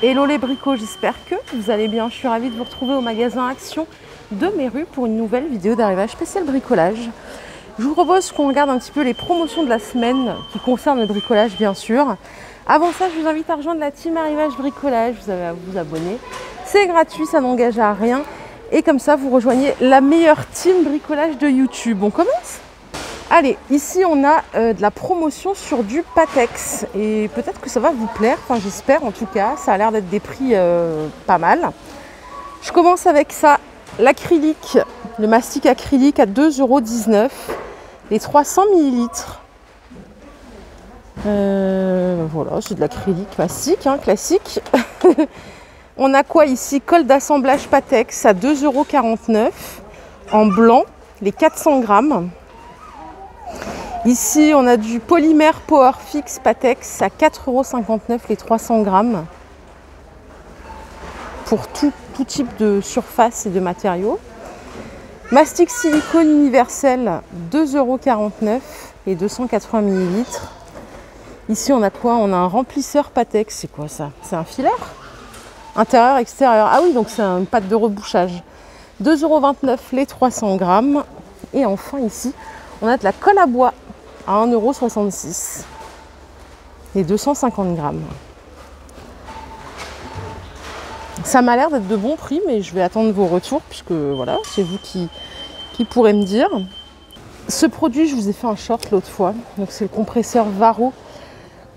Hello les bricots, j'espère que vous allez bien. Je suis ravie de vous retrouver au magasin Action de Méru pour une nouvelle vidéo d'arrivage spécial bricolage. Je vous propose qu'on regarde un petit peu les promotions de la semaine qui concernent le bricolage bien sûr. Avant ça, je vous invite à rejoindre la team Arrivage Bricolage, vous avez à vous abonner. C'est gratuit, ça n'engage à rien. Et comme ça, vous rejoignez la meilleure team bricolage de YouTube. On commence ? Allez, ici on a de la promotion sur du Patex et peut-être que ça va vous plaire, enfin j'espère en tout cas, ça a l'air d'être des prix pas mal. Je commence avec ça, l'acrylique, le mastic acrylique à 2,19 €, les 300 ml. Voilà, c'est de l'acrylique mastic, hein, classique. On a quoi ici? Colle d'assemblage Patex à 2,49 € en blanc, les 400 grammes. Ici, on a du polymère Powerfix Patex à 4,59 € les 300 grammes pour tout type de surface et de matériaux. Mastic silicone universel, 2,49 € les 280 ml. Ici, on a quoi? On a un remplisseur Patex. C'est quoi ça? C'est un filaire? Intérieur, extérieur. Ah oui, donc c'est une pâte de rebouchage. 2,29 € les 300 grammes. Et enfin, ici, on a de la colle à bois à 1,66 € les 250 grammes. Ça m'a l'air d'être de bons prix, mais je vais attendre vos retours puisque voilà, c'est vous qui pourrez me dire. Ce produit, je vous ai fait un short l'autre fois. Donc c'est le compresseur Varo,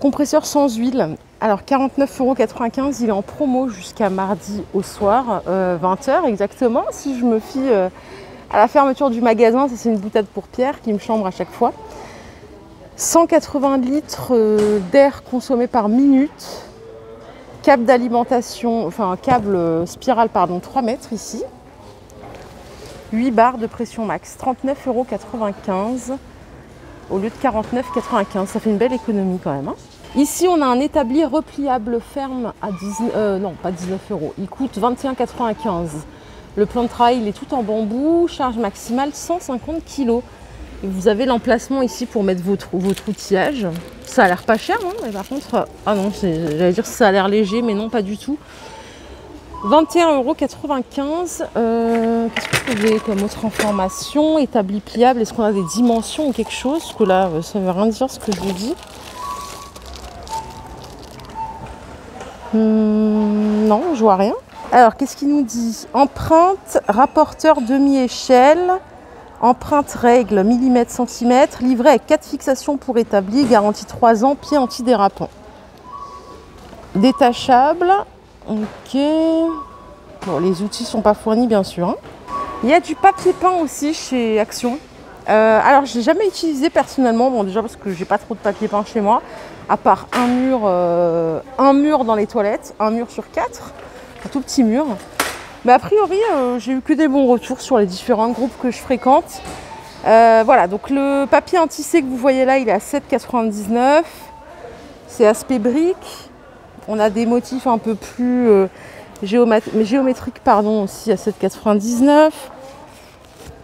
compresseur sans huile. Alors 49,95 €, il est en promo jusqu'à mardi au soir, 20 h exactement. Si je me fie à la fermeture du magasin, ça c'est une boutade pour Pierre qui me chambre à chaque fois. 180 litres d'air consommé par minute. Câble d'alimentation, enfin câble spirale, pardon, 3 mètres ici. 8 barres de pression max, 39,95 € au lieu de 49,95 €. Ça fait une belle économie quand même. Hein. Ici, on a un établi repliable ferme à 19 €. Il coûte 21,95 €. Le plan de travail, il est tout en bambou, charge maximale 150 kg. Et vous avez l'emplacement ici pour mettre votre outillage. Ça a l'air pas cher, hein, mais par contre, ah non, j'allais dire que ça a l'air léger, mais non, pas du tout. 21,95 €. Qu'est-ce que vous avez comme autre information? Établi pliable, est-ce qu'on a des dimensions ou quelque chose? Parce que là, ça ne veut rien dire ce que je vous dis. Non, je vois rien. Alors, qu'est-ce qu'il nous dit? Empreinte, rapporteur demi-échelle, empreinte règle millimètre centimètre, livré avec 4 fixations pour établi, garantie 3 ans, pied antidérapant. Détachable, ok. Bon, les outils ne sont pas fournis bien sûr. Hein. Il y a du papier peint aussi chez Action. Alors, je l'ai jamais utilisé personnellement, bon déjà parce que j'ai pas trop de papier peint chez moi, à part un mur dans les toilettes, un mur sur 4, un tout petit mur. Mais a priori, j'ai eu que des bons retours sur les différents groupes que je fréquente. Voilà, donc le papier en tissé que vous voyez là, il est à 7,99 €. C'est aspect brique. On a des motifs un peu plus géométriques pardon, aussi à 7,99 €.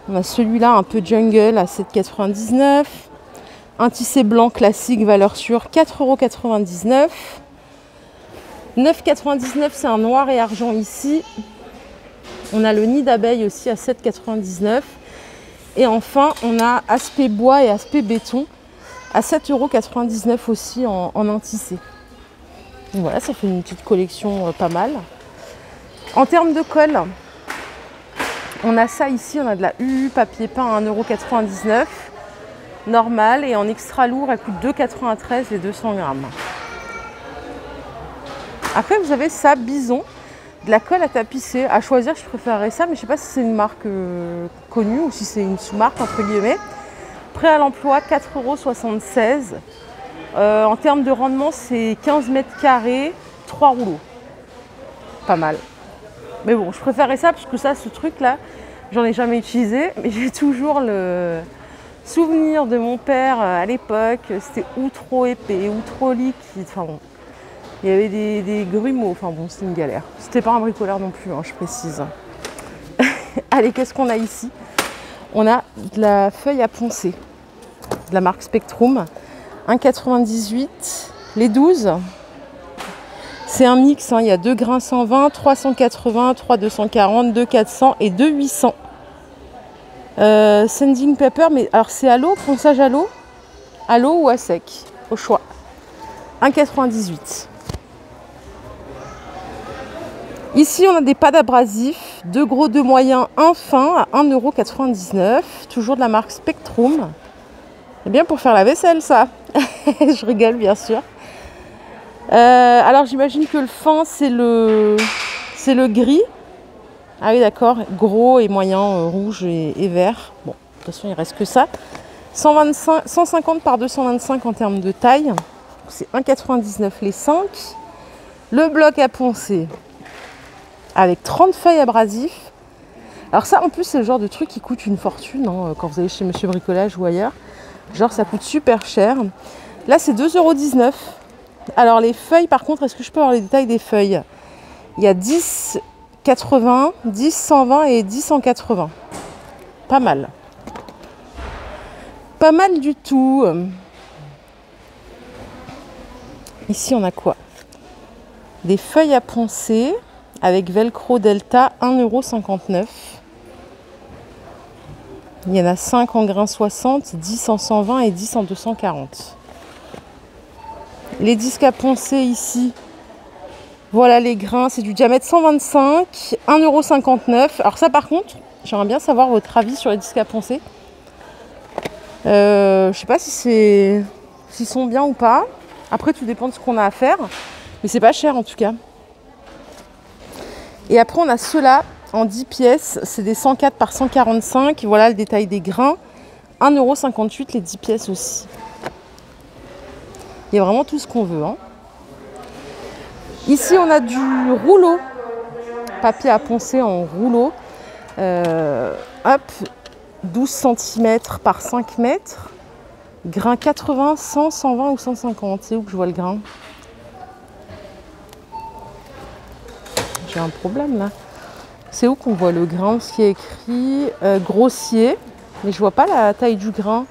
On a celui-là un peu jungle à 7,99 €. Un tissé blanc classique, valeur sûre, 4,99 €. 9,99 €, c'est un noir et argent ici. On a le nid d'abeille aussi à 7,99 €. Et enfin, on a aspect bois et aspect béton à 7,99 € aussi en un tissé. Donc voilà, ça fait une petite collection pas mal. En termes de colle, on a ça ici, on a de la UU papier peint à 1,99 €. Normal et en extra lourd, elle coûte 2,93 € les 200 grammes. Après, vous avez ça, Bison. De la colle à tapisser. À choisir, je préférerais ça, mais je ne sais pas si c'est une marque connue ou si c'est une sous-marque, entre guillemets. Prêt à l'emploi, 4,76 €. En termes de rendement, c'est 15 mètres carrés, 3 rouleaux. Pas mal. Mais bon, je préférerais ça parce que ça, ce truc-là, j'en ai jamais utilisé, mais j'ai toujours le souvenir de mon père à l'époque. C'était ou trop épais, ou trop liquide. Enfin bon. Il y avait des grumeaux, enfin bon, c'était une galère. C'était pas un bricoleur non plus, hein, je précise. Allez, qu'est-ce qu'on a ici? On a de la feuille à poncer, de la marque Spectrum, 1,98 €, les 12. C'est un mix, hein. Il y a 2 grains 120, 380, 3 240, 2 400 et 2 800. Sending pepper, mais alors c'est à l'eau, ponçage à l'eau ou à sec, au choix. 1,98. Ici, on a des pads abrasifs, 2 gros, 2 moyens, 1 fin à 1,99 €. Toujours de la marque Spectrum. C'est bien pour faire la vaisselle, ça. Je rigole, bien sûr. Alors, j'imagine que le fin, c'est le gris. Ah oui, d'accord. Gros et moyen, rouge et vert. Bon, de toute façon, il ne reste que ça. 150 par 225 en termes de taille. C'est 1,99 € les 5. Le bloc à poncer avec 30 feuilles abrasifs. Alors ça, en plus, c'est le genre de truc qui coûte une fortune, hein, quand vous allez chez Monsieur Bricolage ou ailleurs. Genre, ça coûte super cher. Là, c'est 2,19 €. Alors, les feuilles, par contre, est-ce que je peux avoir les détails des feuilles? Il y a 10 80, 10 120 et 10 180. Pas mal. Pas mal du tout. Ici, on a quoi? Des feuilles à poncer avec Velcro Delta, 1,59 €. Il y en a 5 en grain 60, 10 en 120 et 10 en 240. Les disques à poncer ici, voilà les grains, c'est du diamètre 125, 1,59 €. Alors ça, par contre, j'aimerais bien savoir votre avis sur les disques à poncer. Je sais pas s'ils sont bien ou pas. Après, tout dépend de ce qu'on a à faire. Mais c'est pas cher en tout cas. Et après, on a ceux-là en 10 pièces. C'est des 104 par 145. Voilà le détail des grains. 1,58 € les 10 pièces aussi. Il y a vraiment tout ce qu'on veut, hein. Ici, on a du rouleau. Papier à poncer en rouleau. Hop, 12 cm par 5 mètres. Grain 80, 100, 120 ou 150. C'est où que je vois le grain? J'ai un problème là. C'est où qu'on voit le grain? Ce qui est écrit grossier. Mais je vois pas la taille du grain.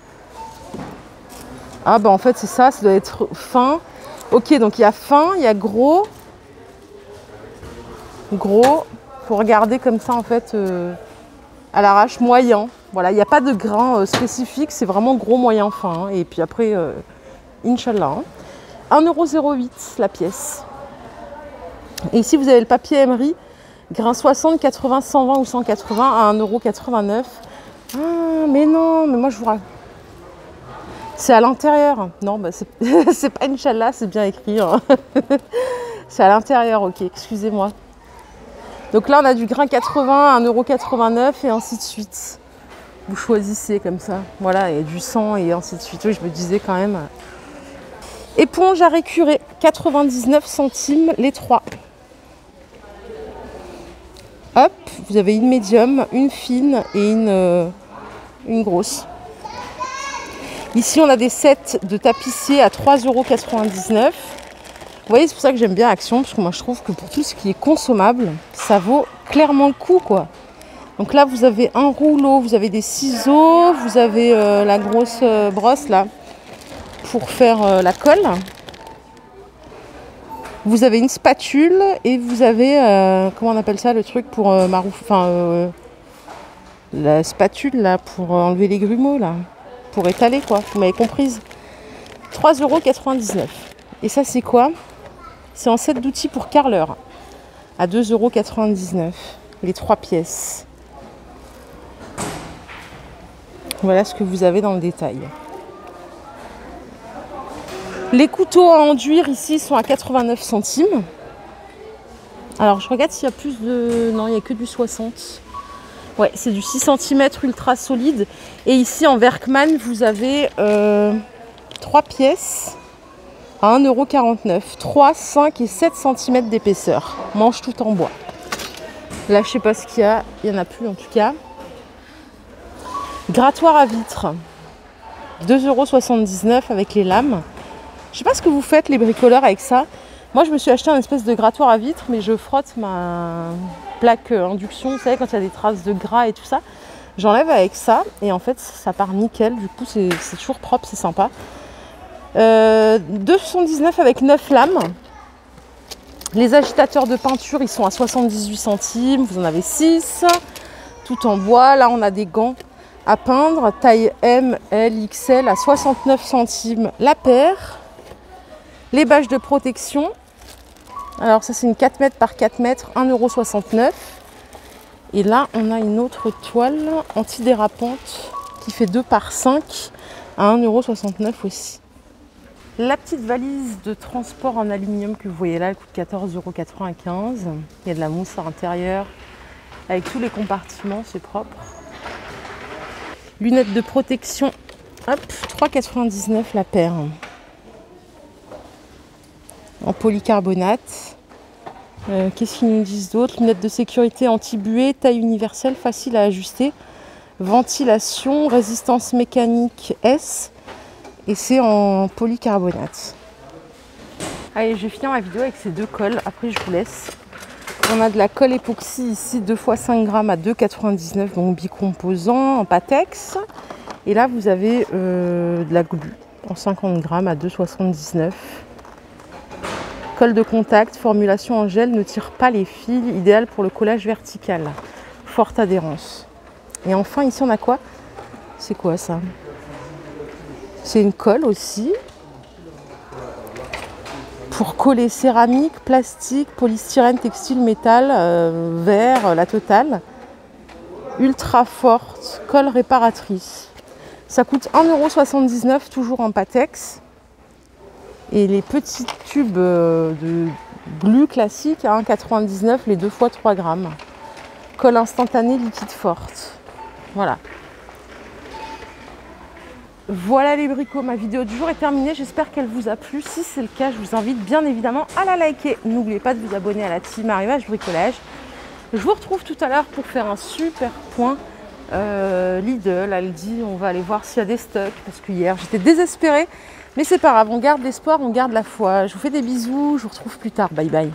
Ah bah en fait c'est ça doit être fin. Ok, donc il y a fin, il y a gros. Gros. Faut regarder comme ça en fait à l'arrache, moyen. Voilà, il n'y a pas de grain spécifique, c'est vraiment gros, moyen, fin. Hein. Et puis après, Inch'Allah. Hein. 1,08 € la pièce. Et ici, vous avez le papier Emery, grain 60, 80, 120 ou 180 à 1,89 €. Ah, mais non, mais moi je vous raconte. C'est à l'intérieur. Non, bah, c'est pas Inch'Allah, c'est bien écrit. Hein. C'est à l'intérieur, ok, excusez-moi. Donc là, on a du grain 80 à 1,89 € et ainsi de suite. Vous choisissez comme ça. Voilà, et du sang et ainsi de suite. Oui, je me disais quand même. Éponge à récurer, 99 centimes les 3. Hop, vous avez une médium, une fine et une grosse. Ici, on a des sets de tapissier à 3,99 €. Vous voyez, c'est pour ça que j'aime bien Action, parce que moi, je trouve que pour tout ce qui est consommable, ça vaut clairement le coup, quoi. Donc là, vous avez un rouleau, vous avez des ciseaux, vous avez la grosse brosse, là, pour faire la colle. Vous avez une spatule et vous avez, comment on appelle ça, le truc pour la spatule, là, pour enlever les grumeaux, là. Pour étaler, quoi, vous m'avez comprise. 3,99 €. Et ça, c'est quoi? C'est en set d'outils pour carreleur. À 2,99 €. Les 3 pièces. Voilà ce que vous avez dans le détail. Les couteaux à enduire ici sont à 89 centimes. Alors, je regarde s'il y a plus de... Non, il n'y a que du 60. Ouais, c'est du 6 cm ultra solide. Et ici, en Workman, vous avez 3 pièces à 1,49 €. 3, 5 et 7 cm d'épaisseur. Manche tout en bois. Là, je sais pas ce qu'il y a. Il n'y en a plus, en tout cas. Grattoir à vitre. 2,79 € avec les lames. Je sais pas ce que vous faites, les bricoleurs, avec ça. Moi, je me suis acheté un espèce de grattoir à vitre, mais je frotte ma plaque induction. Vous savez, quand il y a des traces de gras et tout ça, j'enlève avec ça. Et en fait, ça part nickel. Du coup, c'est toujours propre, c'est sympa. 2,79 € avec 9 lames. Les agitateurs de peinture, ils sont à 78 centimes. Vous en avez 6, tout en bois. Là, on a des gants à peindre, taille M, L, XL à 69 centimes la paire. Les bâches de protection. Alors ça, c'est une 4 mètres par 4 mètres, 1,69 €. Et là, on a une autre toile antidérapante qui fait 2 par 5 à 1,69 € aussi. La petite valise de transport en aluminium que vous voyez là, elle coûte 14,95 €. Il y a de la mousse à l'intérieur avec tous les compartiments, c'est propre. Lunettes de protection, hop, 3,99 € la paire. En polycarbonate. Qu'est-ce qu'ils nous disent d'autre? Lunettes de sécurité anti-buée, taille universelle, facile à ajuster. Ventilation, résistance mécanique S. Et c'est en polycarbonate. Allez, je vais finir ma vidéo avec ces 2 colles. Après, je vous laisse. On a de la colle époxy ici, 2 x 5 grammes à 2,99 €, donc bicomposant en Patex. Et là, vous avez de la glu en 50 grammes à 2,79 €. Colle de contact, formulation en gel, ne tire pas les fils, idéal pour le collage vertical. Forte adhérence. Et enfin, ici, on a quoi? C'est quoi ça? C'est une colle aussi. Pour coller céramique, plastique, polystyrène, textile, métal, verre, la totale. Ultra forte, colle réparatrice. Ça coûte 1,79 €, toujours en Patex. Et les petits tubes de glu classique à 1,99 €, les 2 x 3 grammes. Colle instantanée liquide forte. Voilà. Voilà les bricots, ma vidéo du jour est terminée. J'espère qu'elle vous a plu. Si c'est le cas, je vous invite bien évidemment à la liker. N'oubliez pas de vous abonner à la team Arrivage Bricolage. Je vous retrouve tout à l'heure pour faire un super point Lidl, Aldi. On va aller voir s'il y a des stocks parce que hier j'étais désespérée. Mais c'est pas grave, on garde l'espoir, on garde la foi. Je vous fais des bisous, je vous retrouve plus tard. Bye bye.